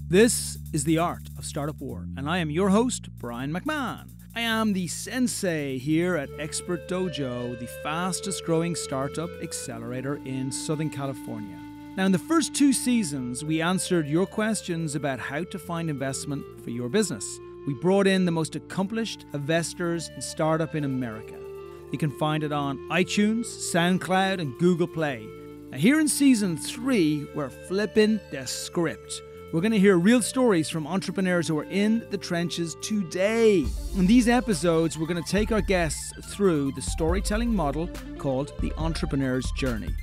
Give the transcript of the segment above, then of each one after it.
This is The Art of Startup War, and I am your host, Brian MacMahon. I am the sensei here at Expert Dojo, the fastest growing startup accelerator in Southern California. Now, in the first 2 seasons, we answered your questions about how to find investment for your business. We brought in the most accomplished investors in startup in America. You can find it on iTunes, SoundCloud, and Google Play. Now, here in season 3, we're flipping the script. We're going to hear real stories from entrepreneurs who are in the trenches today. In these episodes, we're going to take our guests through the storytelling model called the entrepreneur's journey.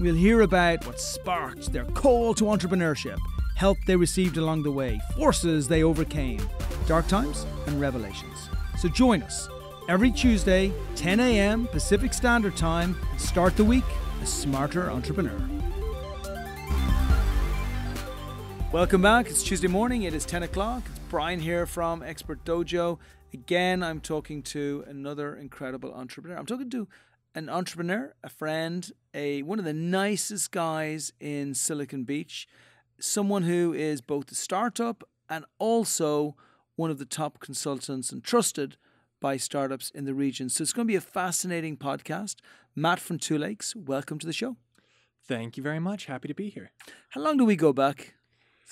We'll hear about what sparked their call to entrepreneurship, help they received along the way, forces they overcame, dark times and revelations. So join us every Tuesday, 10 a.m. Pacific Standard Time, and start the week a smarter entrepreneur. Welcome back. It's Tuesday morning. It is 10 o'clock. It's Brian here from Expert Dojo. Again, I'm talking to another incredible entrepreneur. I'm talking to an entrepreneur, a friend, one of the nicest guys in Silicon Beach, someone who is both a startup and also one of the top consultants and trusted by startups in the region. So it's going to be a fascinating podcast. Matt from Two Lakes, welcome to the show. Thank you very much. Happy to be here. How long do we go back?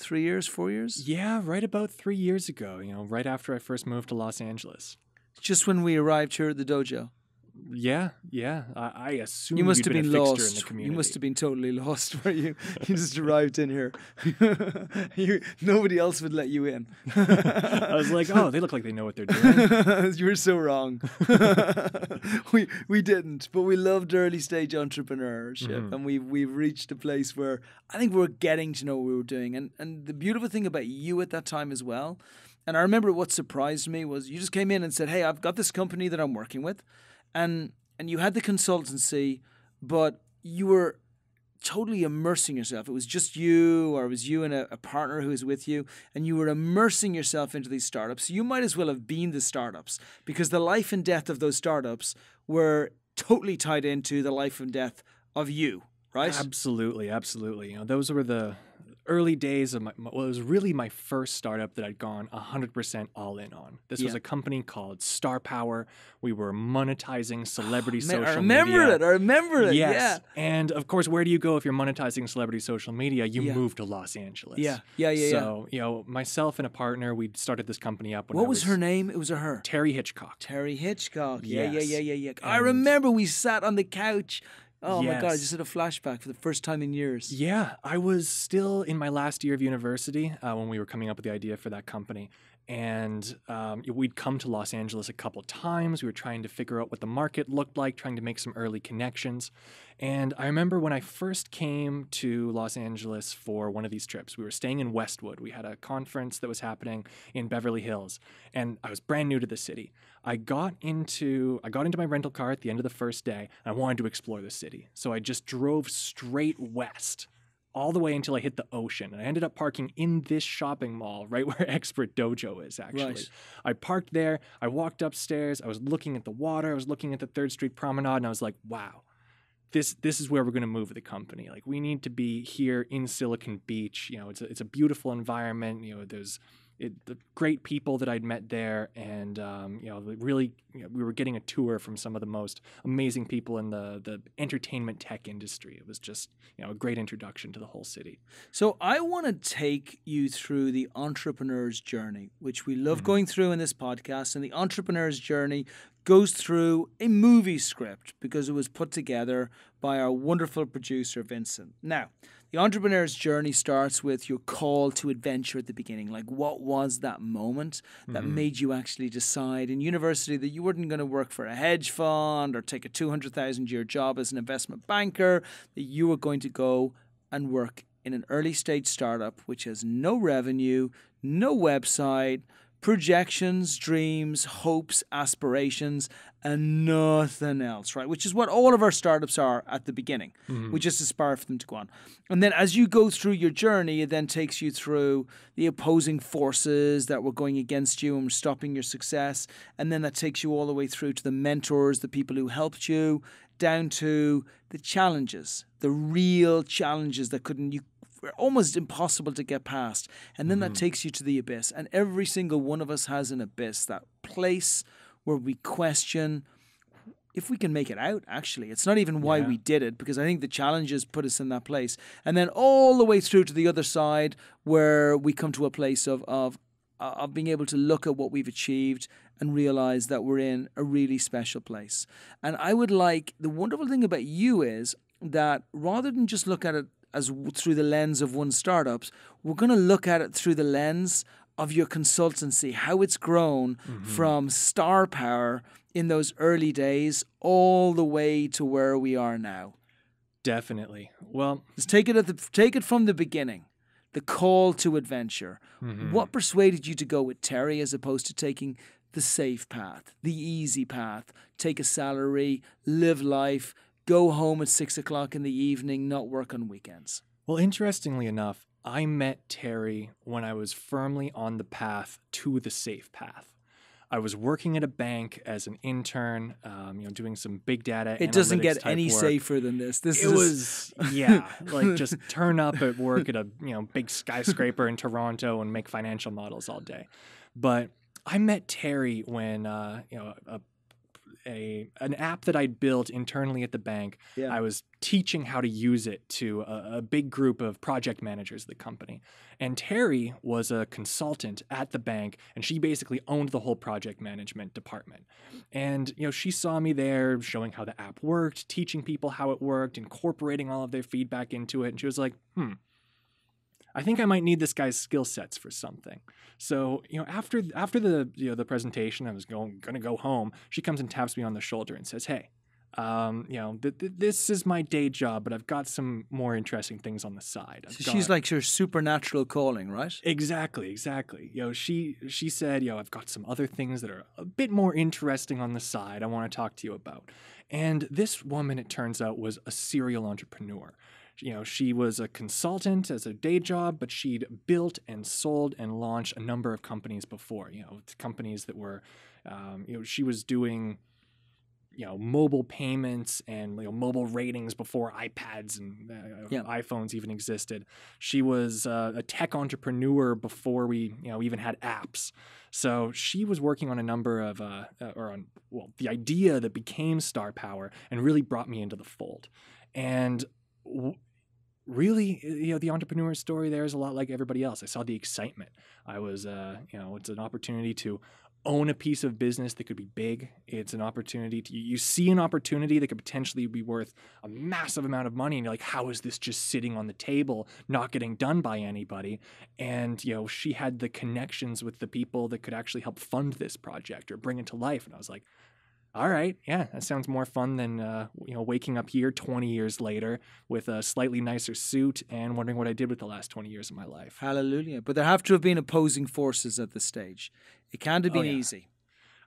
3 years, 4 years? Yeah, right about 3 years ago, right after I first moved to Los Angeles. Just when we arrived here at the dojo. Yeah. I assume you must you'd have been been a fixture lost. in the community. You must have been totally lost, were you? You just arrived in here. Nobody else would let you in. I was like, oh, they look like they know what they're doing. You were so wrong. we didn't, but we loved early stage entrepreneurship, and we've reached a place where I think we're getting to know what we were doing. And the beautiful thing about you at that time as well, and I remember what surprised me was you just came in and said, hey, I've got this company that I'm working with. And you had the consultancy, but you were totally immersing yourself. It was just you, or it was you and a partner who was with you, and you were immersing yourself into these startups. So you might as well have been the startups, because the life and death of those startups were totally tied into the life and death of you, right? Absolutely. Those were the early days of it was really my first startup that I'd gone 100% all in on. This was a company called Star Power. We were monetizing celebrity social media. I remember it. Yes. Yeah. And of course, where do you go if you're monetizing celebrity social media? You move to Los Angeles. Yeah. So, myself and a partner, we started this company up. What was her name? It was a her. Terry Hitchcock. Yeah. I remember we sat on the couch. Oh my God, I just had a flashback for the first time in years. Yeah, I was still in my last year of university when we were coming up with the idea for that company. And we'd come to Los Angeles a couple times. We were trying to figure out what the market looked like, trying to make some early connections. And I remember when I first came to Los Angeles for one of these trips, we were staying in Westwood. We had a conference that was happening in Beverly Hills, and I was brand new to the city. I got into my rental car at the end of the first day, and I wanted to explore the city. So I just drove straight west all the way until I hit the ocean. And I ended up parking in this shopping mall right where Expert Dojo is, actually. Right. I parked there. I walked upstairs. I was looking at the water. I was looking at the 3rd Street Promenade, and I was like, wow, this is where we're going to move the company. Like, we need to be here in Silicon Beach. It's a beautiful environment. There's the great people that I'd met there, and really, we were getting a tour from some of the most amazing people in the entertainment tech industry. It was just a great introduction to the whole city. So I want to take you through the entrepreneur's journey, which we love going through in this podcast. And the entrepreneur's journey goes through a movie script because it was put together by our wonderful producer, Vincent. Now, the entrepreneur's journey starts with your call to adventure at the beginning. Like, what was that moment that made you actually decide in university that you weren't going to work for a hedge fund or take a 200,000-year job as an investment banker, that you were going to go and work in an early stage startup which has no revenue, no website, projections, dreams, hopes, aspirations, and nothing else, right? Which is what all of our startups are at the beginning. We just aspire for them to go on. And then as you go through your journey, it then takes you through the opposing forces that were going against you and were stopping your success. And then that takes you all the way through to the mentors, the people who helped you, down to the challenges, the real challenges that you almost impossible to get past. And then that takes you to the abyss. And every single one of us has an abyss, that place where we question if we can make it out, actually. It's not even why we did it, because I think the challenges put us in that place. And then all the way through to the other side, where we come to a place of being able to look at what we've achieved and realize that we're in a really special place. And I would like, the wonderful thing about you is that rather than just look at it as through the lens of one startups, we're going to look at it through the lens of your consultancy, how it's grown from star power in those early days all the way to where we are now. Definitely. Well, let's take it from the beginning, the call to adventure. What persuaded you to go with Terry as opposed to taking the safe path, the easy path, take a salary, live life, go home at 6 o'clock in the evening, not work on weekends? Well, interestingly enough, I met Terry when I was firmly on the path to the safe path. I was working at a bank as an intern, doing some big data. It doesn't get type any work. safer than this. Like just turn up at work at a big skyscraper in Toronto and make financial models all day. But I met Terry when an app that I'd built internally at the bank. I was teaching how to use it to a big group of project managers of the company. And Terry was a consultant at the bank, and she basically owned the whole project management department. And, she saw me there showing how the app worked, teaching people how it worked, incorporating all of their feedback into it. And she was like, I think I might need this guy's skill sets for something. So, after the presentation, I was going to go home. She comes and taps me on the shoulder and says, "Hey, this is my day job, but I've got some more interesting things on the side." She's like your supernatural calling, right? Exactly. She said, I've got some other things that are a bit more interesting on the side I want to talk to you about. And this woman, it turns out, was a serial entrepreneur. She was a consultant as a day job, but she'd built and sold and launched a number of companies before, companies that were, she was doing, mobile payments and mobile ratings before iPads and iPhones even existed. She was a tech entrepreneur before we, even had apps. So she was working on a number of, the idea that became Star Power and really brought me into the fold. And really, the entrepreneur story there is a lot like everybody else. I saw the excitement. I was, it's an opportunity to own a piece of business that could be big. It's an opportunity you see an opportunity that could potentially be worth a massive amount of money. And you're like, how is this just sitting on the table, not getting done by anybody? And, she had the connections with the people that could actually help fund this project or bring it to life. And I was like, all right, yeah, that sounds more fun than, waking up here 20 years later with a slightly nicer suit and wondering what I did with the last 20 years of my life. Hallelujah. But there have to have been opposing forces at this stage. It can't have been easy.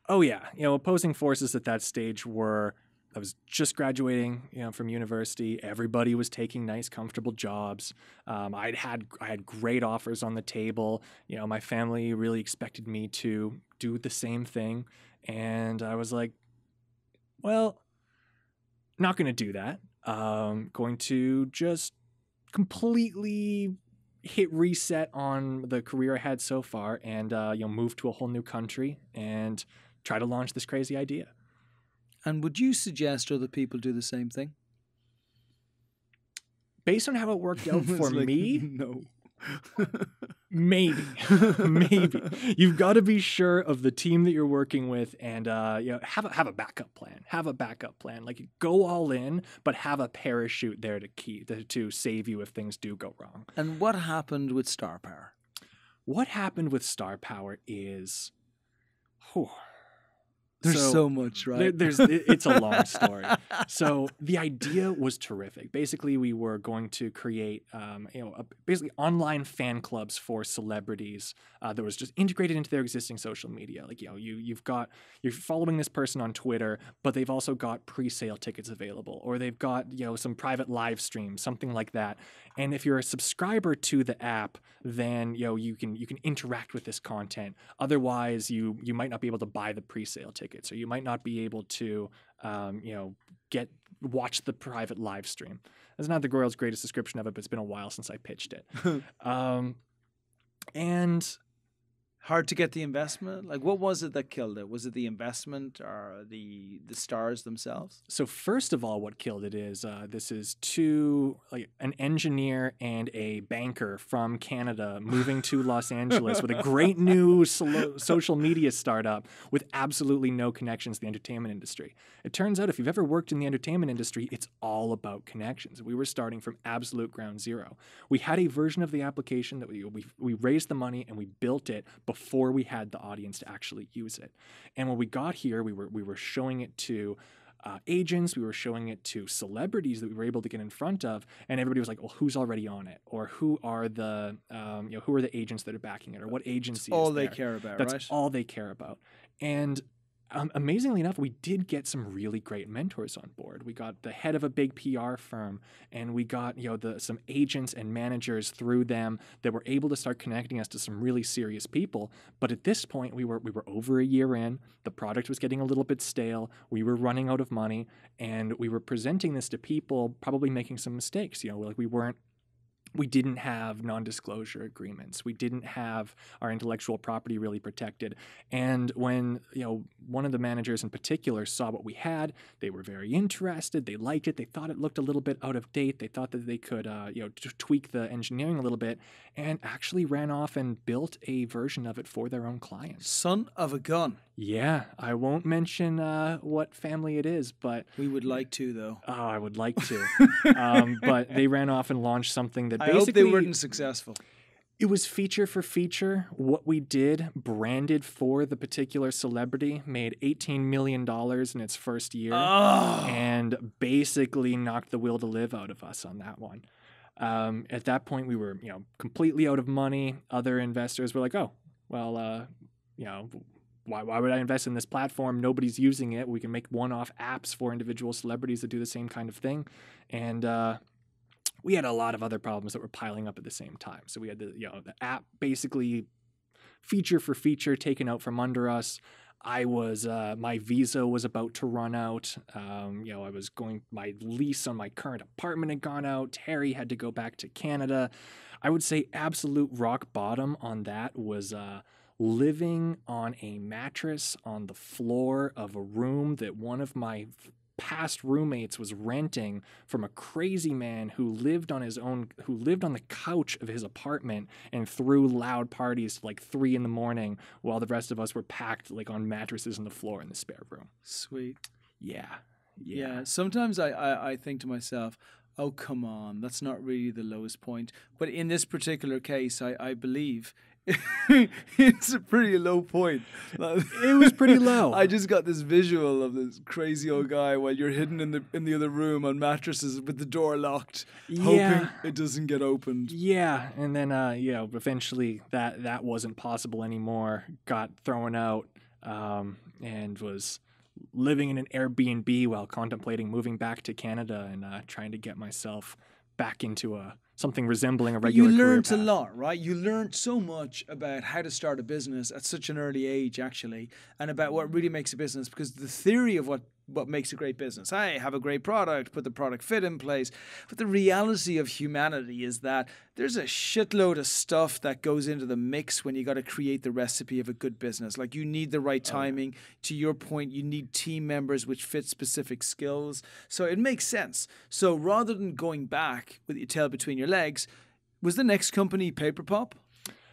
Oh, yeah. Opposing forces at that stage were, I was just graduating, from university. Everybody was taking nice, comfortable jobs. I had great offers on the table. My family really expected me to do the same thing. And I was like, well, not going to do that. Going to just completely hit reset on the career I had so far and, move to a whole new country and try to launch this crazy idea. And would you suggest other people do the same thing? Based on how it worked out for me? No. Maybe. You've got to be sure of the team that you're working with and have a backup plan. Have a backup plan. Like, go all in, but have a parachute there to save you if things do go wrong. And what happened with Star Power? What happened with Star Power is... There's so much, right? It's a long story. So the idea was terrific. Basically, we were going to create, basically online fan clubs for celebrities that was just integrated into their existing social media. Like, you're following this person on Twitter, but they've also got pre-sale tickets available, or they've got, some private live streams, something like that. And if you're a subscriber to the app, then, you can interact with this content. Otherwise, you might not be able to buy the pre-sale tickets, or you might not be able to watch the private live stream. That's not the world's greatest description of it, but it's been a while since I pitched it. And hard to get the investment? Like, what was it that killed it? Was it the investment or the stars themselves? So first of all, what killed it is this is an engineer and a banker from Canada moving to Los Angeles with a great new social media startup with absolutely no connections to the entertainment industry. It turns out if you've ever worked in the entertainment industry, it's all about connections. We were starting from absolute ground zero. We had a version of the application that we raised the money and we built it before we had the audience to actually use it. And when we got here, we were showing it to agents, we were showing it to celebrities that we were able to get in front of, and everybody was like, well, who's already on it? Or who are the who are the agents that are backing it? Or what agency That's all is there? they care about, That's right? all they care about. And amazingly enough, we did get some really great mentors on board. We got the head of a big PR firm, and we got some agents and managers through them that were able to start connecting us to some really serious people. But at this point, we were over a year in. The product was getting a little bit stale. We were running out of money, and we were presenting this to people, probably making some mistakes. We didn't have non-disclosure agreements. We didn't have our intellectual property really protected. And when, one of the managers in particular saw what we had, they were very interested. They liked it. They thought it looked a little bit out of date. They thought that they could, tweak the engineering a little bit, and actually ran off and built a version of it for their own clients. Son of a gun. Yeah, I won't mention what family it is, but... We would like to, though. Oh, I would like to. But they ran off and launched something that I hope they weren't successful. It was feature for feature. What we did, branded for the particular celebrity, made $18 million in its first year and basically knocked the will to live out of us on that one. At that point, we were completely out of money. Other investors were like, oh, well, why would I invest in this platform? Nobody's using it. We can make one-off apps for individual celebrities that do the same kind of thing. And we had a lot of other problems that were piling up at the same time. So we had the app basically feature for feature taken out from under us. My visa was about to run out. My lease on my current apartment had gone out. Terry had to go back to Canada. I would say absolute rock bottom on that was living on a mattress on the floor of a room that one of my past roommates was renting from a crazy man who lived on the couch of his apartment and threw loud parties till 3 a.m. while the rest of us were packed on mattresses on the floor in the spare room. Sweet. Yeah. Sometimes I think to myself, oh, come on, that's not really the lowest point. But in this particular case, I believe it's a pretty low point. It was pretty low. I just got this visual of this crazy old guy while you're hidden in the other room on mattresses with the door locked, hoping it doesn't get opened. Yeah, and then eventually that wasn't possible anymore. Got thrown out, and was living in an Airbnb while contemplating moving back to Canada and trying to get myself back into something resembling a regular career path. You learned a lot, right? You learned so much about how to start a business at such an early age, actually, and about what really makes a business, because the theory of what makes a great business. I have a great product, put the product fit in place. But the reality of humanity is that there's a shitload of stuff that goes into the mix when you got to create the recipe of a good business. Like, you need the right timing. To your point, you need team members which fit specific skills. So it makes sense. So rather than going back with your tail between your legs, was the next company Paper Pop?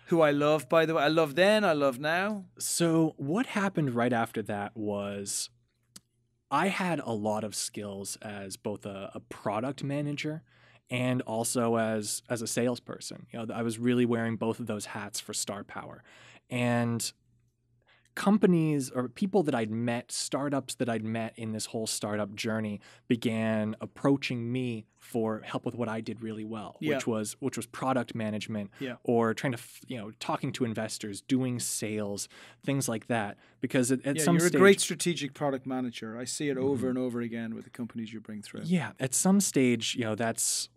Who I love, by the way. I love then, I love now. So what happened right after that was I had a lot of skills as both a product manager and also as a salesperson. I was really wearing both of those hats for Star Power. And companies or people that I'd met, startups that I'd met in this whole startup journey began approaching me for help with what I did really well, which was product management or trying to, talking to investors, doing sales, things like that. Because at some you're stage, a great strategic product manager. I see it over and over again with the companies you bring through. Yeah, at some stage, that's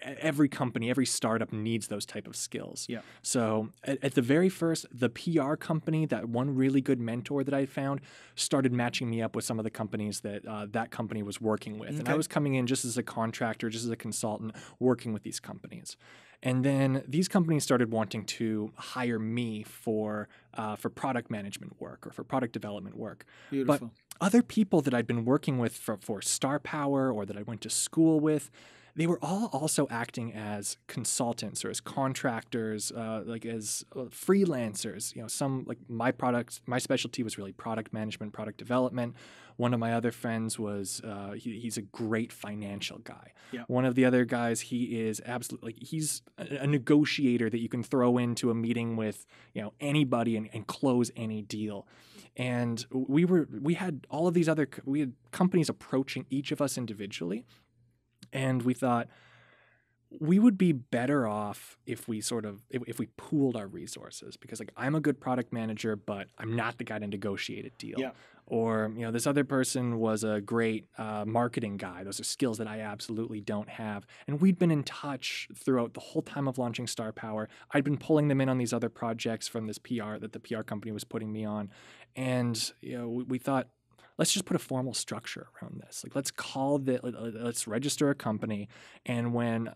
every company, every startup needs those type of skills. Yeah. So at the very first, the PR company, that one really good mentor that I found, started matching me up with some of the companies that that company was working with. And I was coming in just as a contractor, just as a consultant, working with these companies. And then these companies started wanting to hire me for product management work or for product development work. Beautiful. But other people that I'd been working with for Star Power or that I went to school with, they were all also acting as consultants or as contractors, like as freelancers. You know, some like my specialty was really product management, product development. One of my other friends was he's a great financial guy. Yeah. One of the other guys, he is absolutely he's a negotiator that you can throw into a meeting with anybody and close any deal. And we had all of these we had companies approaching each of us individually. And we thought we would be better off if we if we pooled our resources, because like I'm a good product manager, but I'm not the guy to negotiate a deal. Yeah. Or this other person was a great marketing guy. Those are skills that I absolutely don't have. And we'd been in touch throughout the whole time of launching Star Power. I'd been pulling them in on these other projects from this PR that the PR company was putting me on. And we thought, let's just put a formal structure around this. Like, let's register a company, and when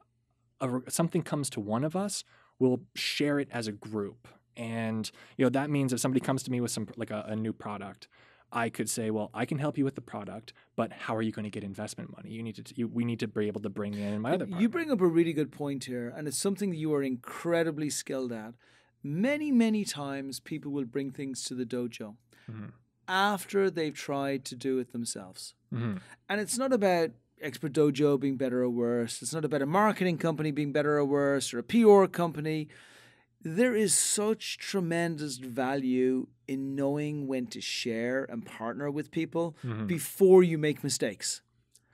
something comes to one of us, we'll share it as a group. And that means if somebody comes to me with some like a new product, I could say, well, I can help you with the product, but how are you going to get investment money? We need to be able to bring in my other partner. You bring up a really good point here, and it's something that you are incredibly skilled at. Many, many times people will bring things to the dojo. Mm-hmm. After they've tried to do it themselves. Mm-hmm. And it's not about Expert Dojo being better or worse. It's not about a marketing company being better or worse or a PR company. There is such tremendous value in knowing when to share and partner with people before you make mistakes.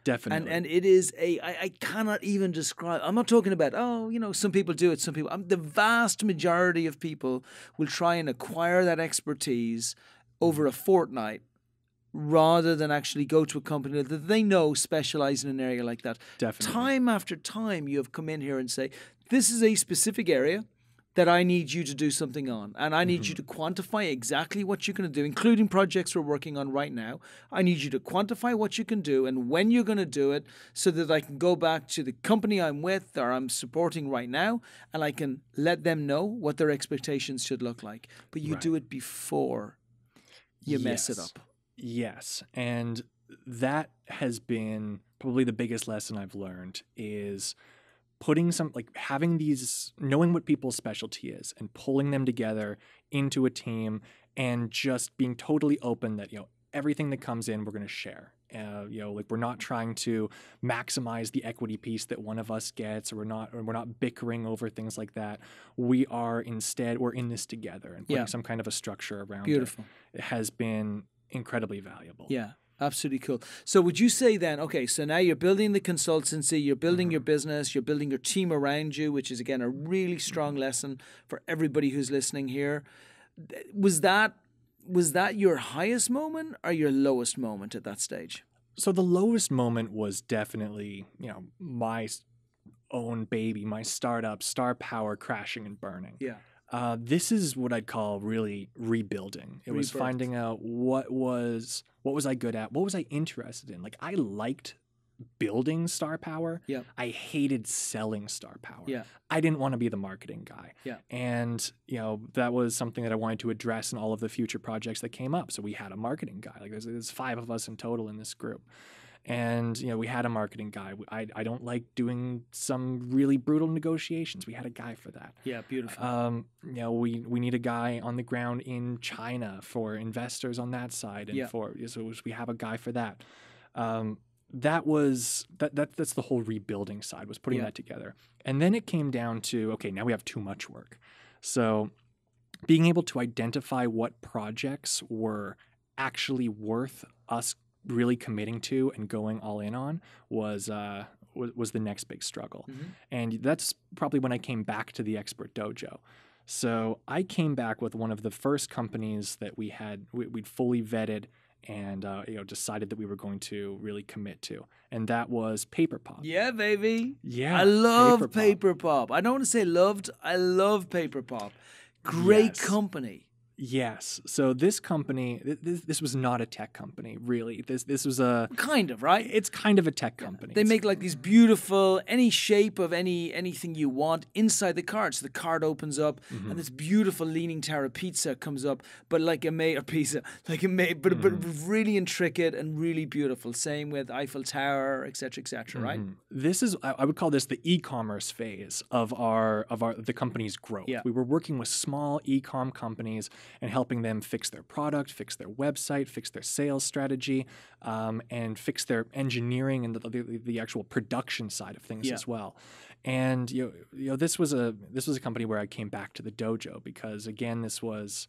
Definitely. And it is I cannot even describe. I'm not talking about, some people do it, some people. The vast majority of people will try and acquire that expertise over a fortnight rather than actually go to a company that they know specialize in an area like that. Definitely. Time after time you have come in here and say, this is a specific area that I need you to do something on, and I need you to quantify exactly what you're going to do, including projects we're working on right now. I need you to quantify what you can do and when you're going to do it, so that I can go back to the company I'm with or I'm supporting right now, and I can let them know what their expectations should look like. But you do it before you mess it up. Yes. And that has been probably the biggest lesson I've learned, is knowing what people's specialty is and pulling them together into a team, and just being totally open that, everything that comes in, we're going to share. We're not trying to maximize the equity piece that one of us gets, or we're not bickering over things like that. We're in this together, and putting some kind of a structure around Beautiful. It has been incredibly valuable. Yeah. Absolutely cool. So would you say then, okay, so now you're building the consultancy, you're building your business, you're building your team around you, which is, again, a really strong lesson for everybody who's listening here. Was that your highest moment or your lowest moment at that stage? So the lowest moment was definitely, my own baby, my startup, Star Power, crashing and burning. Yeah. This is what I'd call really rebuilding. It was finding out what was I good at, what was I interested in. Like, I liked building Star Power. Yeah. I hated selling Star Power. Yeah. I didn't want to be the marketing guy. Yeah. And that was something that I wanted to address in all of the future projects that came up. So we had a marketing guy. Like, there's 5 of us in total in this group. And, we had a marketing guy. I don't like doing some really brutal negotiations. We had a guy for that. Yeah, beautiful. We need a guy on the ground in China for investors on that side. And so we have a guy for that. That's the whole rebuilding side, was putting that together. And then it came down to, okay, now we have too much work. So being able to identify what projects were actually worth us really committing to and going all in on was the next big struggle. Mm-hmm. And that's probably when I came back to the Expert Dojo. So I came back with one of the first companies that we'd fully vetted and decided that we were going to really commit to, and that was Paper Pop. Yeah, baby. Yeah, I love Paper Pop. Paper Pop. I don't want to say loved. I love Paper Pop. Great Yes. company. Yes. So this company, this was not a tech company, really. This was a Kind of, right? It's kind of a tech company. They make like these beautiful, any shape of anything you want inside the card. So the card opens up, and this beautiful Leaning Tower pizza comes up, but like a pizza, but really intricate and really beautiful. Same with Eiffel Tower, etc., right? This is, I would call this the e-commerce phase of the company's growth. Yeah. We were working with small e-com companies and helping them fix their product, fix their website, fix their sales strategy, and fix their engineering and the actual production side of things as well. And this was a company where I came back to the dojo because, again, this was,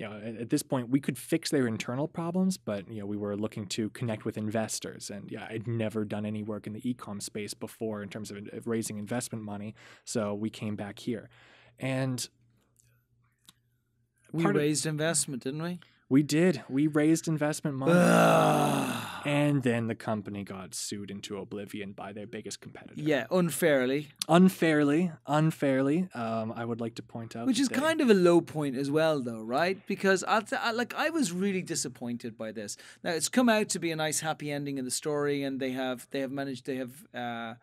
at this point we could fix their internal problems, but we were looking to connect with investors, and I'd never done any work in the e-com space before in terms of raising investment money, so we came back here, and we raised investment, didn't we? We did. We raised investment money. And then the company got sued into oblivion by their biggest competitor. Yeah, unfairly. Unfairly, I would like to point out. Which is kind of a low point as well, though, right? Because I was really disappointed by this. Now, it's come out to be a nice happy ending in the story, and they have managed, I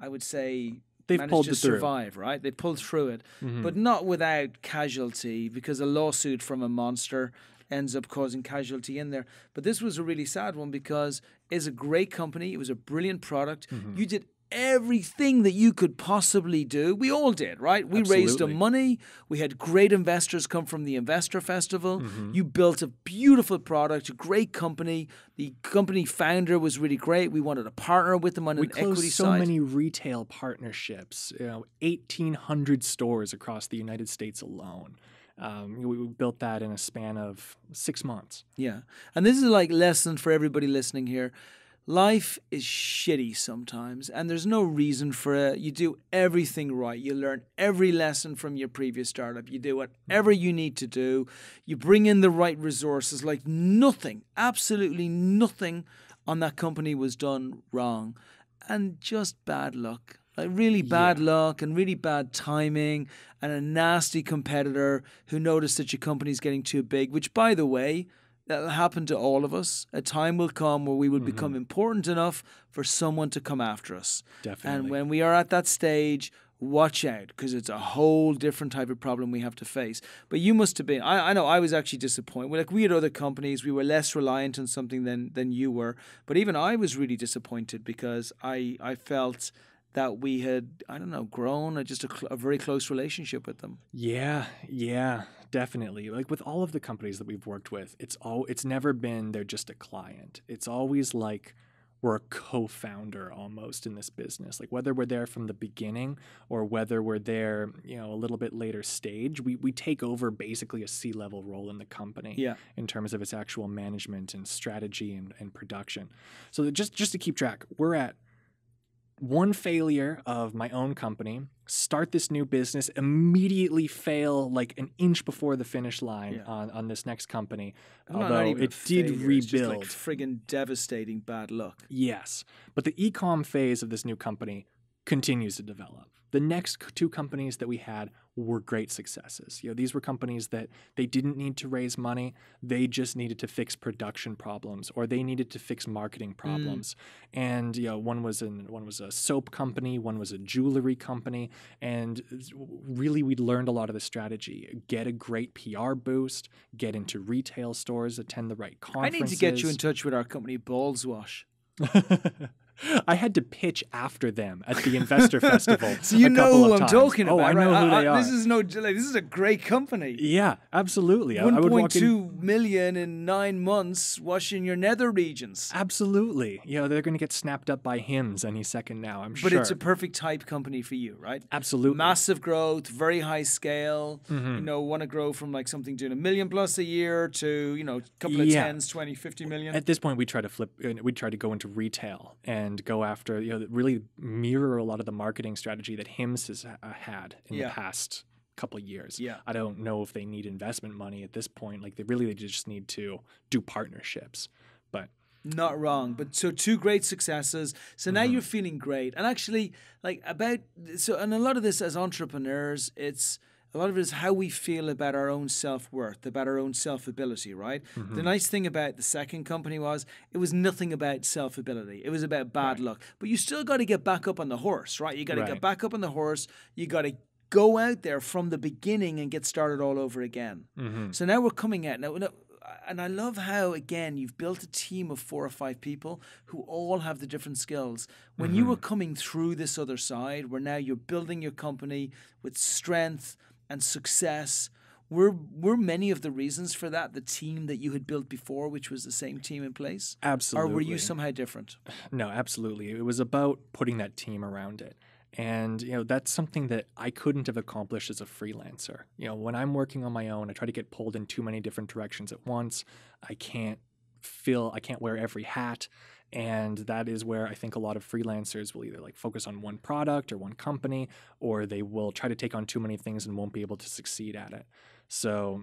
would say, they've managed pulled to it through. survive, right? They pulled through it, but not without casualty, because a lawsuit from a monster ends up causing casualty in there. But this was a really sad one because it's a great company. It was a brilliant product. You did everything that you could possibly do. We all did, right? We raised the money. We had great investors come from the Investor Festival. You built a beautiful product, a great company. The company founder was really great. We wanted to partner with them on an equity side. We closed so many retail partnerships, 1,800 stores across the United States alone. We built that in a span of 6 months. Yeah. And this is like lesson for everybody listening here. Life is shitty sometimes, and there's no reason for it. You do everything right. You learn every lesson from your previous startup. You do whatever you need to do. You bring in the right resources. Like nothing, absolutely nothing on that company was done wrong. And just bad luck. Like really bad luck and really bad timing and a nasty competitor who noticed that your company's getting too big, which, by the way, that'll happen to all of us. A time will come where we will become important enough for someone to come after us. Definitely. And when we are at that stage, watch out, because it's a whole different type of problem we have to face. But you must have been, I know I was actually disappointed. We had other companies, we were less reliant on something than you were. But even I was really disappointed because I felt that we had, grown just a very close relationship with them. Yeah, definitely. Like with all of the companies that we've worked with, it's never been they're just a client. It's always like we're a co-founder almost in this business. Like whether we're there from the beginning or whether we're there, a little bit later stage, we take over basically a C-level role in the company in terms of its actual management and strategy and production. So just to keep track, we're at one failure of my own company, start this new business, immediately fail like an inch before the finish line on this next company. Although it did rebuild. It's just like friggin' devastating bad luck. Yes. But the e-com phase of this new company continues to develop. The next 2 companies that we had were great successes. These were companies that they didn't need to raise money. They just needed to fix production problems, or they needed to fix marketing problems. And one was a soap company, one was a jewelry company, and really we'd learned a lot of the strategy. Get a great PR boost, get into retail stores, attend the right conferences. I need to get you in touch with our company, Balls Wash. I had to pitch after them at the Investor Festival. So you know who I'm talking about. Oh, I know who they are. This is a great company. Yeah, absolutely. 1.2 million in 9 months washing your nether regions. Absolutely. They're going to get snapped up by Hims any second now, I'm sure. But it's a perfect type company for you, right? Absolutely. Massive growth, very high scale. Want to grow from like something doing $1 million plus a year to, a couple of 10s, 20, 50 million. At this point, we try to go into retail and go after, really mirror a lot of the marketing strategy that Hims has had in the past couple of years. Yeah. I don't know if they need investment money at this point. Like they just need to do partnerships. But not wrong. But so 2 great successes. So now you're feeling great. And actually, and a lot of this as entrepreneurs, a lot of it is how we feel about our own self-worth, about our own self-ability, right? The nice thing about the second company was it was nothing about self-ability. It was about bad luck. But you still got to get back up on the horse, right? You got to get back up on the horse. You got to go out there from the beginning and get started all over again. So now we're coming out. Now, and I love how, again, you've built a team of 4 or 5 people who all have the different skills. When you were coming through this other side, where now you're building your company with strength and success, were many of the reasons for that the team that you had built before, which was the same team in place? Absolutely. Or were you somehow different? No, absolutely. It was about putting that team around it. And, that's something that I couldn't have accomplished as a freelancer. When I'm working on my own, I try to get pulled in too many different directions at once. I can't wear every hat. And that is where I think a lot of freelancers will either focus on one product or one company, or they will try to take on too many things and won't be able to succeed at it. So,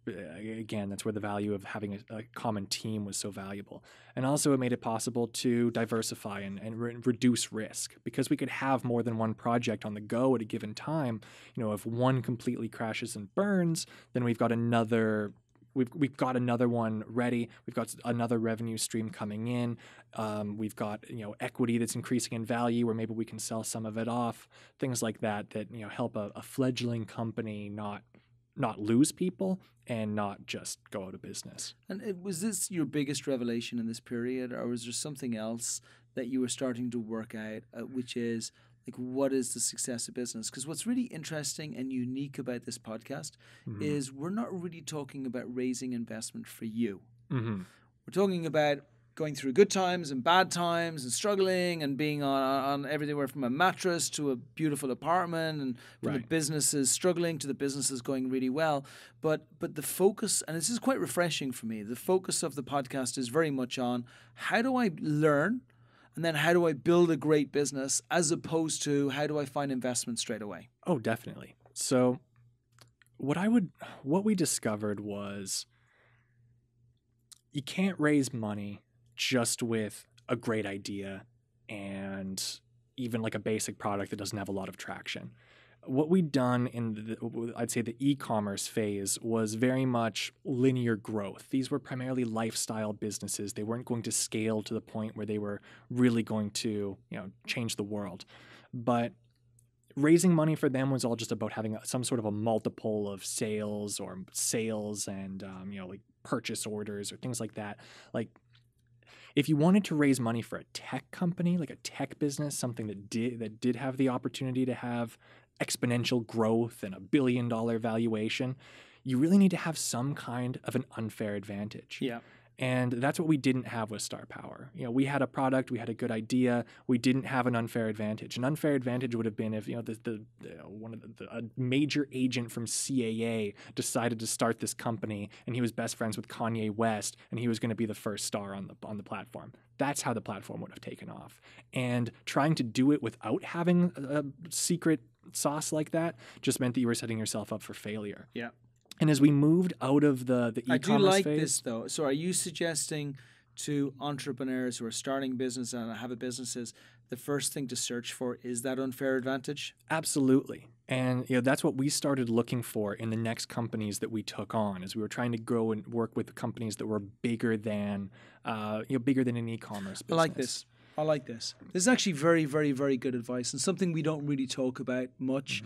again, that's where the value of having a common team was so valuable. And also it made it possible to diversify and reduce risk, because we could have more than one project on the go at a given time. If one completely crashes and burns, then we've got another one ready. We've got another revenue stream coming in. We've got equity that's increasing in value, where maybe we can sell some of it off. Things like that help a fledgling company not lose people and not just go out of business. And was this your biggest revelation in this period, or was there something else that you were starting to work out, which is what is the success of business? Because what's really interesting and unique about this podcast is we're not really talking about raising investment for you. We're talking about going through good times and bad times and struggling and being on everywhere from a mattress to a beautiful apartment, and from the businesses struggling to the businesses going really well. But the focus, and this is quite refreshing for me, the focus of the podcast is very much on how do I learn, and then how do I build a great business, as opposed to how do I find investment straight away? Oh, definitely. So what we discovered was you can't raise money just with a great idea and even a basic product that doesn't have a lot of traction. What we'd done in I'd say the e-commerce phase was very much linear growth. These were primarily lifestyle businesses. They weren't going to scale to the point where they were really going to, change the world. But raising money for them was all just about having some sort of a multiple of sales and purchase orders or things like that. If you wanted to raise money for a tech company, like a tech business, something that did have the opportunity to have exponential growth and $1 billion valuation, you really need to have some kind of an unfair advantage. Yeah. And that's what we didn't have with Star Power. We had a product, we had a good idea, we didn't have an unfair advantage. An unfair advantage would have been if a major agent from CAA decided to start this company, and he was best friends with Kanye West, and he was going to be the first star on the platform. That's how the platform would have taken off. And trying to do it without having a secret sauce like that just meant that you were setting yourself up for failure. Yeah. And as we moved out of the e-commerce I do like phase, this, though. So are you suggesting to entrepreneurs who are starting business and have businesses, the first thing to search for is that unfair advantage? Absolutely. And that's what we started looking for in the next companies that we took on, as we were trying to grow and work with companies that were bigger than an e-commerce business. I like this. This is actually very, very, very good advice, and something we don't really talk about much.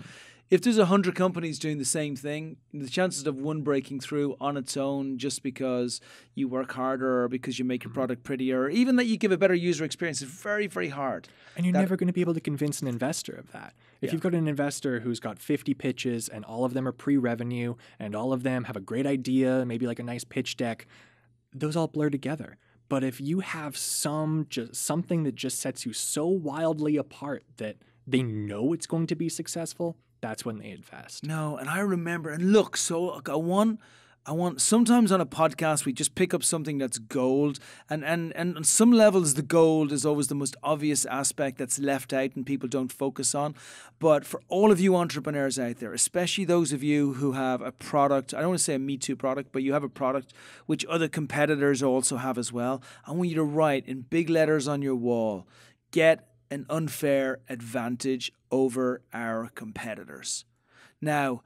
If there's 100 companies doing the same thing, the chances of one breaking through on its own just because you work harder or because you make your product prettier, or even that you give a better user experience, is very, very hard. And you're never going to be able to convince an investor of that. If you've got an investor who's got 50 pitches and all of them are pre-revenue and all of them have a great idea, maybe like a nice pitch deck, those all blur together. But if you have something that just sets you so wildly apart that they know it's going to be successful, that's when they invest. No, and I remember, and look, so one, Sometimes on a podcast, we just pick up something that's gold. And on some levels, the gold is always the most obvious aspect that's left out and people don't focus on. But for all of you entrepreneurs out there, especially those of you who have a product, I don't want to say a Me Too product, but you have a product which other competitors also have as well. I want you to write in big letters on your wall, get an unfair advantage over our competitors. Now,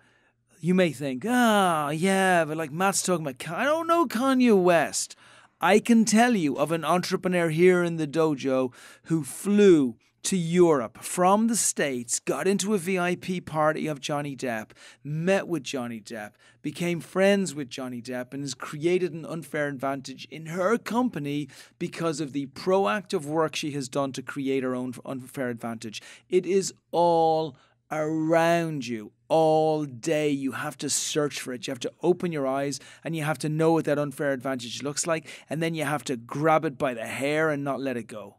you may think, yeah, but like Matt's talking about, I don't know Kanye West. I can tell you of an entrepreneur here in the dojo who flew to Europe from the States, got into a VIP party of Johnny Depp, met with Johnny Depp, became friends with Johnny Depp, and has created an unfair advantage in her company because of the proactive work she has done to create her own unfair advantage. It is all around you all day. You have to search for it. You have to open your eyes and you have to know what that unfair advantage looks like, and then you have to grab it by the hair and not let it go.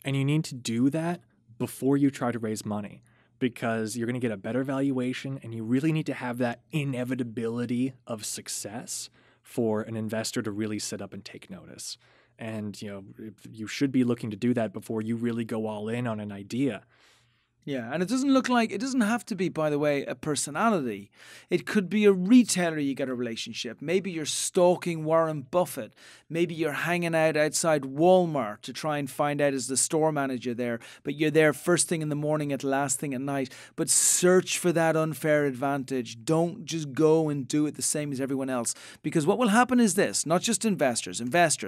And you need to do that before you try to raise money, because you're going to get a better valuation, and you really need to have that inevitability of success for an investor to really sit up and take notice. And you should be looking to do that before you really go all in on an idea. Yeah, and it doesn't have to be, by the way, a personality. It could be a retailer you get a relationship. Maybe you're stalking Warren Buffett. Maybe you're hanging out outside Walmart to try and find out is the store manager there, but you're there first thing in the morning at last thing at night. But search for that unfair advantage. Don't just go and do it the same as everyone else. Because what will happen is this, not just investors,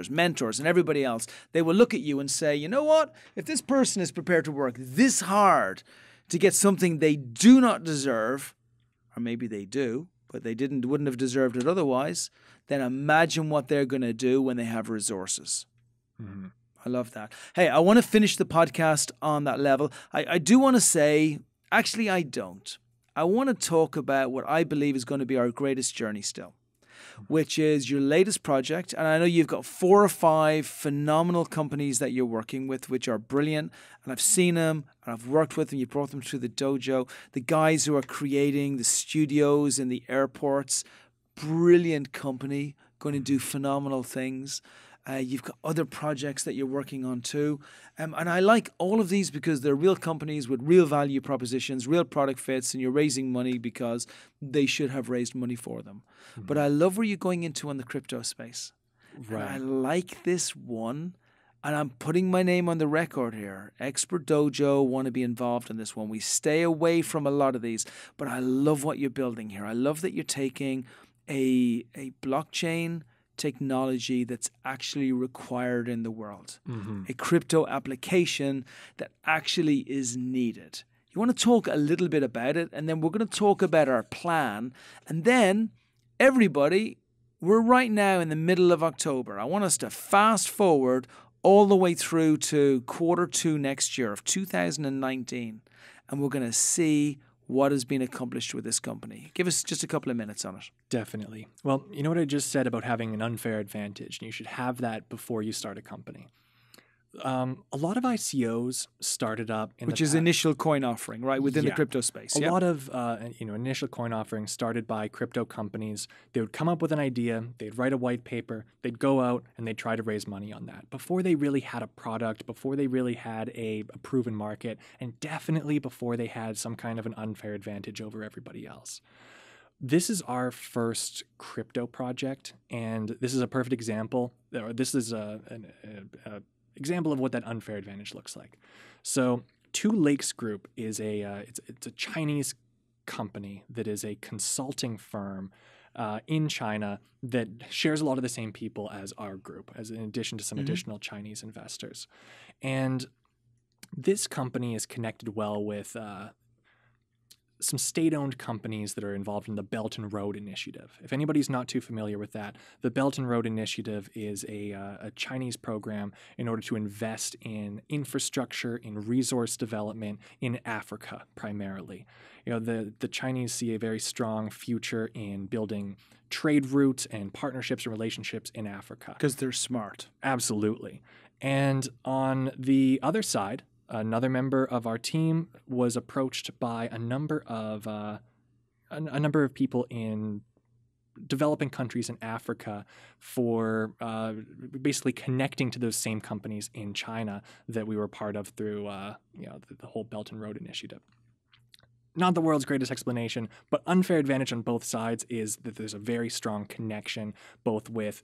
mentors, and everybody else, they will look at you and say, you know what? If this person is prepared to work this hard to get something they do not deserve, or maybe they do, but they wouldn't have deserved it otherwise, then imagine what they're going to do when they have resources. Mm-hmm. I love that. Hey, I want to finish the podcast on that level. I do want to say, actually I don't. I want to talk about what I believe is going to be our greatest journey still, which is your latest project. And I know you've got 4 or 5 phenomenal companies that you're working with, which are brilliant. And I've seen them and I've worked with them. You brought them through the dojo. The guys who are creating the studios in the airports, brilliant company, going to do phenomenal things. You've got other projects that you're working on too. And I like all of these because they're real companies with real value propositions, real product fits, and you're raising money because they should have raised money for them. Mm-hmm. But I love where you're going into on the crypto space. Right. And I like this one. And I'm putting my name on the record here. Expert Dojo want to be involved in this one. We stay away from a lot of these, but I love what you're building here. I love that you're taking a blockchain technology that's actually required in the world, a crypto application that actually is needed. You want to talk a little bit about it, and then we're going to talk about our plan, and then everybody, we're right now in the middle of October. I want us to fast forward all the way through to Q2 next year of 2019, and we're going to see what has been accomplished with this company. Give us just a couple of minutes on it. Definitely. Well, you know what I just said about having an unfair advantage, and you should have that before you start a company. A lot of ICOs started up which is initial coin offering, right, within the crypto space. A lot of initial coin offerings started by crypto companies. They would come up with an idea, they'd write a white paper, they'd go out and they'd try to raise money on that before they really had a product, before they really had a proven market, and definitely before they had some kind of an unfair advantage over everybody else. This is our first crypto project, and this is a perfect example. This is an example of what that unfair advantage looks like. So Two Lakes Group is it's a Chinese company that is a consulting firm in China that shares a lot of the same people as our group, as in addition to some additional Chinese investors. And this company is connected well with some state-owned companies that are involved in the Belt and Road Initiative. If anybody's not too familiar with that, the Belt and Road Initiative is a Chinese program in order to invest in infrastructure, in resource development in Africa primarily. You know, the Chinese see a very strong future in building trade routes and partnerships and relationships in Africa. Because they're smart. Absolutely. And on the other side, another member of our team was approached by a number of people in developing countries in Africa for basically connecting to those same companies in China that we were part of through the whole Belt and Road Initiative. Not the world's greatest explanation, but unfair advantage on both sides is that there's a very strong connection both with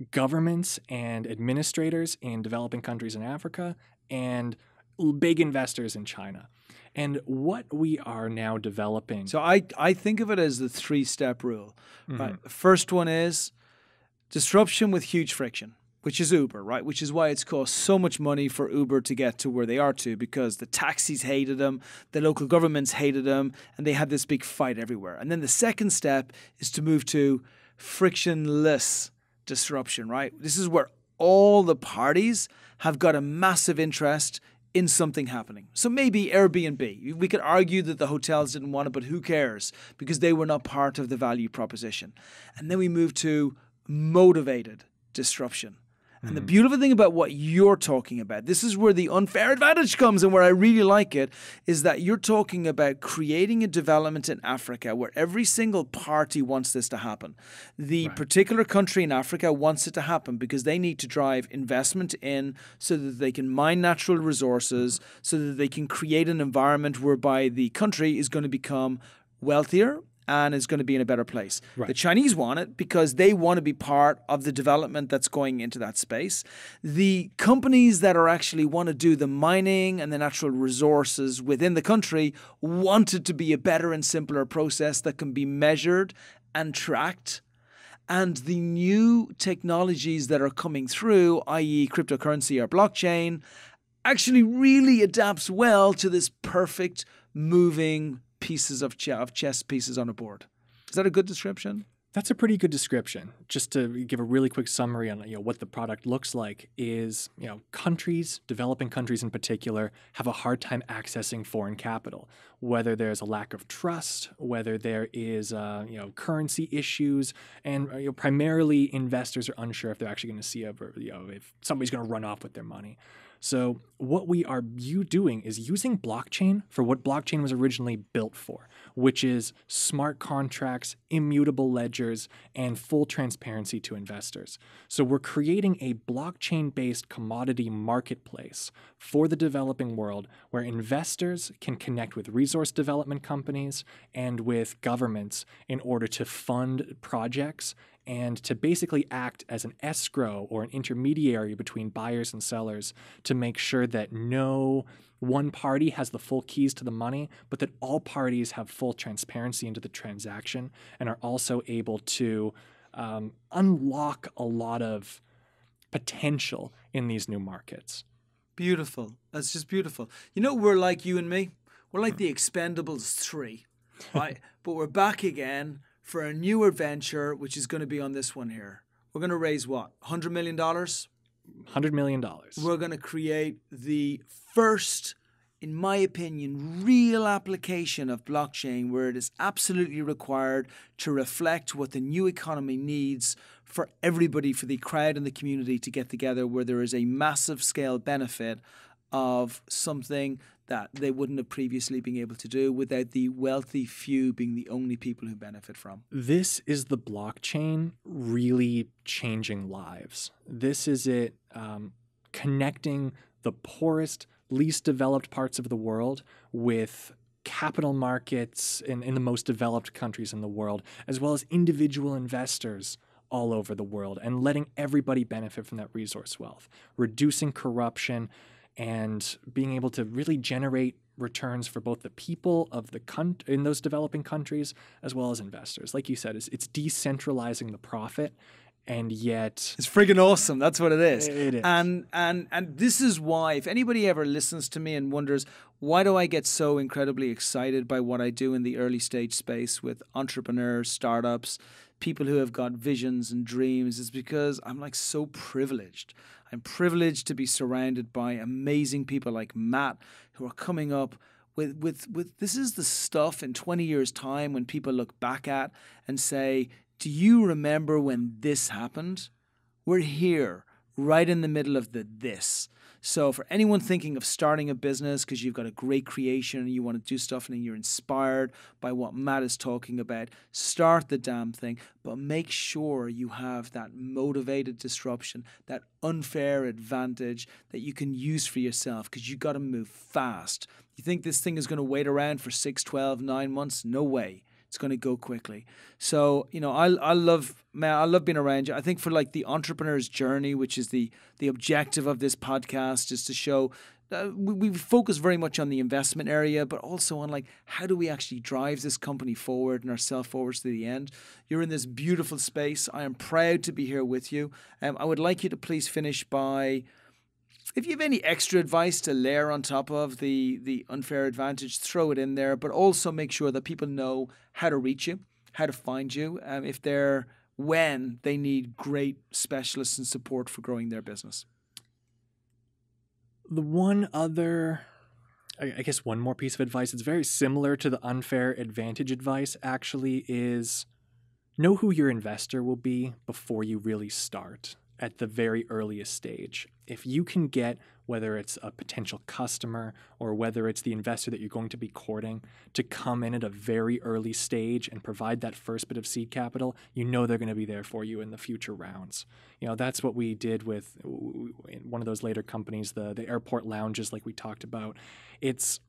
governments and administrators in developing countries in Africa and big investors in China. And what we are now developing. So I think of it as the 3-step rule. Right? First one is disruption with huge friction, which is Uber, right? Which is why it's cost so much money for Uber to get to where they are to, because the taxis hated them, the local governments hated them, and they had this big fight everywhere. And then the second step is to move to frictionless disruption, right? This is where all the parties have got a massive interest in something happening. So maybe Airbnb. We could argue that the hotels didn't want it, but who cares? Because they were not part of the value proposition. And then we move to motivated disruption. And the beautiful thing about what you're talking about, this is where the unfair advantage comes and where I really like it, is that you're talking about creating a development in Africa where every single party wants this to happen. The particular country in Africa wants it to happen because they need to drive investment in so that they can mine natural resources, so that they can create an environment whereby the country is going to become wealthier and is going to be in a better place. Right. The Chinese want it because they want to be part of the development that's going into that space. The companies that are actually want to do the mining and the natural resources within the country want it to be a better and simpler process that can be measured and tracked. And the new technologies that are coming through, i.e. cryptocurrency or blockchain, actually really adapts well to this perfect moving pieces of chess pieces on a board. Is that a good description? That's a pretty good description. Just to give a really quick summary on what the product looks like is, countries, developing countries in particular, have a hard time accessing foreign capital. Whether there's a lack of trust, whether there is currency issues, and primarily investors are unsure if they're actually going to see if somebody's going to run off with their money. So what we are doing is using blockchain for what blockchain was originally built for, which is smart contracts, immutable ledgers, and full transparency to investors. So we're creating a blockchain-based commodity marketplace for the developing world where investors can connect with resource development companies and with governments in order to fund projects and to basically act as an escrow or an intermediary between buyers and sellers to make sure that no one party has the full keys to the money, but that all parties have full transparency into the transaction and are also able to unlock a lot of potential in these new markets. Beautiful. That's just beautiful. We're like you and me. We're like the Expendables 3, right? But we're back again for a new adventure, which is going to be on this one here. We're going to raise what? $100 million? $100 million. We're going to create the first, in my opinion, real application of blockchain where it is absolutely required to reflect what the new economy needs for everybody, for the crowd and the community to get together, where there is a massive scale benefit of something that they wouldn't have previously been able to do without the wealthy few being the only people who benefit from. This is the blockchain really changing lives. This is it connecting the poorest, least developed parts of the world with capital markets in the most developed countries in the world, as well as individual investors all over the world, and letting everybody benefit from that resource wealth, reducing corruption, and being able to really generate returns for both the people of the in those developing countries as well as investors. Like you said, it's decentralizing the profit, and yet it's friggin' awesome. That's what it is. It is. And this is why, if anybody ever listens to me and wonders, why do I get so incredibly excited by what I do in the early stage space with entrepreneurs, startups, people who have got visions and dreams, is because I'm like so privileged. I'm privileged to be surrounded by amazing people like Matt who are coming up with this is the stuff in 20 years' time when people look back at and say, do you remember when this happened? We're here right in the middle of this. So for anyone thinking of starting a business because you've got a great creation and you want to do stuff and you're inspired by what Matt is talking about, start the damn thing, but make sure you have that motivated disruption, that unfair advantage that you can use for yourself, because you got to move fast. You think this thing is going to wait around for 6, 12, 9 months? No way. It's going to go quickly. So, I love being around you. I think for like the entrepreneur's journey, which is the objective of this podcast, is to show we focus very much on the investment area, but also on like how do we actually drive this company forward and ourselves forwards to the end. You're in this beautiful space. I am proud to be here with you. I would like you to please finish by, if you have any extra advice to layer on top of the unfair advantage, throw it in there, but also make sure that people know how to reach you, how to find you, when they need great specialists and support for growing their business. The one other, I guess one more piece of advice, it's very similar to the unfair advantage advice actually, is know who your investor will be before you really start at the very earliest stage. If you can get, whether it's a potential customer or whether it's the investor that you're going to be courting, to come in at a very early stage and provide that first bit of seed capital, you know they're going to be there for you in the future rounds. That's what we did with one of those later companies, the airport lounges like we talked about. It's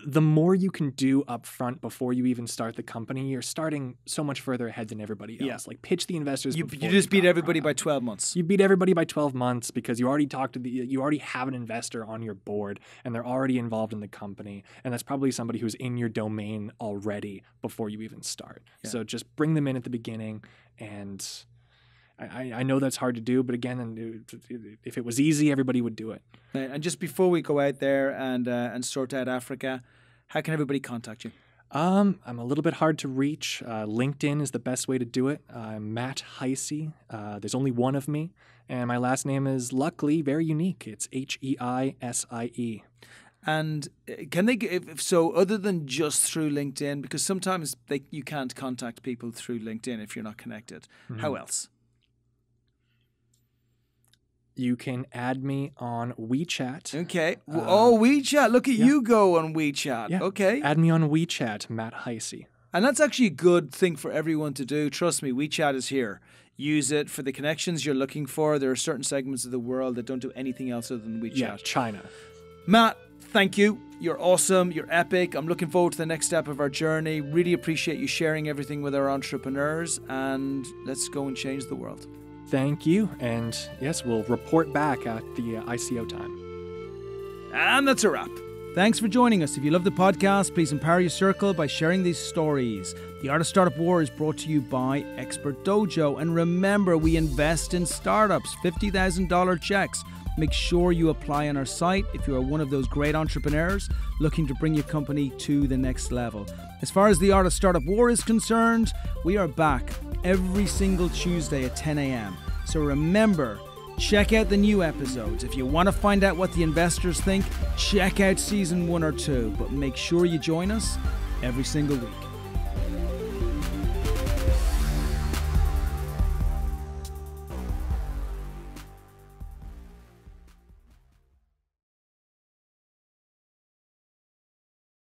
the more you can do up front before you even start the company, you're starting so much further ahead than everybody else. Yeah. Like pitch the investors. You just beat everybody by 12 months. You beat everybody by 12 months because you already you already have an investor on your board and they're already involved in the company. And that's probably somebody who's in your domain already before you even start. Yeah. So just bring them in at the beginning. And I know that's hard to do, but again, if it was easy, everybody would do it. And just before we go out there and sort out Africa, how can everybody contact you? I'm a little bit hard to reach. LinkedIn is the best way to do it. I'm Matt Heisie. There's only one of me, and my last name is luckily very unique. It's Heisie. And can they, so other than just through LinkedIn, because sometimes you can't contact people through LinkedIn if you're not connected. Mm-hmm. How else? You can add me on WeChat. Okay. WeChat. Look at you go on WeChat. Yeah. Okay. Add me on WeChat, Matt Heisie. And that's actually a good thing for everyone to do. Trust me, WeChat is here. Use it for the connections you're looking for. There are certain segments of the world that don't do anything else other than WeChat. Yeah, China. Matt, thank you. You're awesome. You're epic. I'm looking forward to the next step of our journey. Really appreciate you sharing everything with our entrepreneurs. And let's go and change the world. Thank you, and yes, we'll report back at the ICO time. And that's a wrap. Thanks for joining us. If you love the podcast, please empower your circle by sharing these stories. The Art of Startup War is brought to you by Expert Dojo. And remember, we invest in startups, $50,000 checks. Make sure you apply on our site if you are one of those great entrepreneurs looking to bring your company to the next level. As far as the Art of Startup War is concerned, we are back every single Tuesday at 10 a.m. So remember, check out the new episodes. If you want to find out what the investors think, check out season 1 or 2. But make sure you join us every single week.